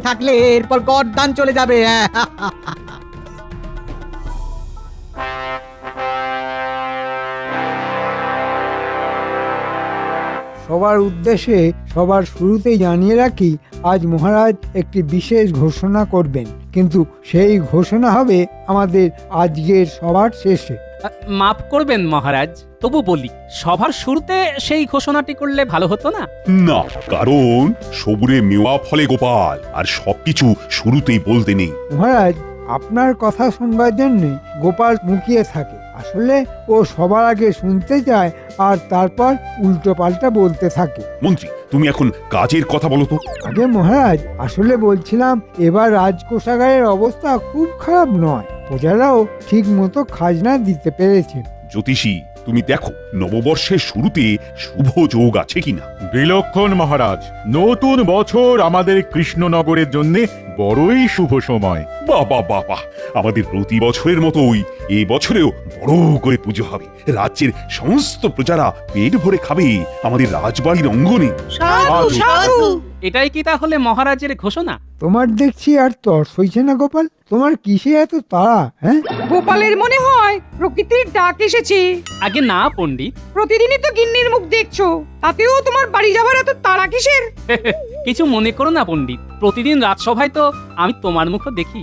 থাকলে এরপর গরদান চলে যাবে। সবার উদ্দেশ্যে সবার শুরুতেই জানিয়ে রাখি, আজ মহারাজ একটি বিশেষ ঘোষণা করবেন, কিন্তু সেই ঘোষণা হবে আমাদের আজকের সবার শেষে। মাফ করবেন মহারাজ, তবু বলি সভার শুরুতে সেই ঘোষণাটি করলে ভালো হতো না? না, কারণ সবুরে মেওয়া ফলে গোপাল, আর সবকিছু শুরুতেই বলতে নেই। মহারাজ, আপনার কথা শুনবার জন্য গোপাল মুখিয়ে থাকে। আসলে ও সবার আগে শুনতে চায় আর তারপর উল্টো পাল্টা বলতে থাকে। মন্ত্রী, তুমি এখন কাজের কথা বলো তো। আগে মহারাজ, আসলে বলছিলাম এবার রাজকোষাগারের অবস্থা খুব খারাপ নয়, প্রজারাও ঠিক মতো খাজনা দিতে পেরেছেন। জ্যোতিষী, তুমি দেখো নববর্ষের শুরুতে শুভ যোগ আছে কিনা। বিলক্ষণ মহারাজ, নতুন বছর আমাদের কৃষ্ণনগরের জন্য বড়ই শুভ সময়। বাহ বাহ বাহ বাহ, আমাদের প্রতি বছরের মতোই এই বছরেও বড় করে পুজো হবে। রাজ্যের সমস্ত প্রজারা পেট ভরে খাবে আমাদের রাজবাড়ির অঙ্গনে। সাধু, সাধু। এটাই কি তাহলে মহারাজের ঘোষণা? তোমার দেখছি আর তর্স হইছে না গোপাল, তোমার কিসে এত তাড়া? হ্যাঁ, গোপালের মনে হয় প্রকৃতির ডাক এসেছে। আগে না পণ্ডিত, প্রতিদিনই তো গিন্নির মুখ দেখছো, তাতেও তোমার বাড়ি যাবার এত তাড়া কিসের? কিছু মনে করো না পণ্ডিত, প্রতিদিন রাজসভায় তো আমি তোমার মুখও দেখি।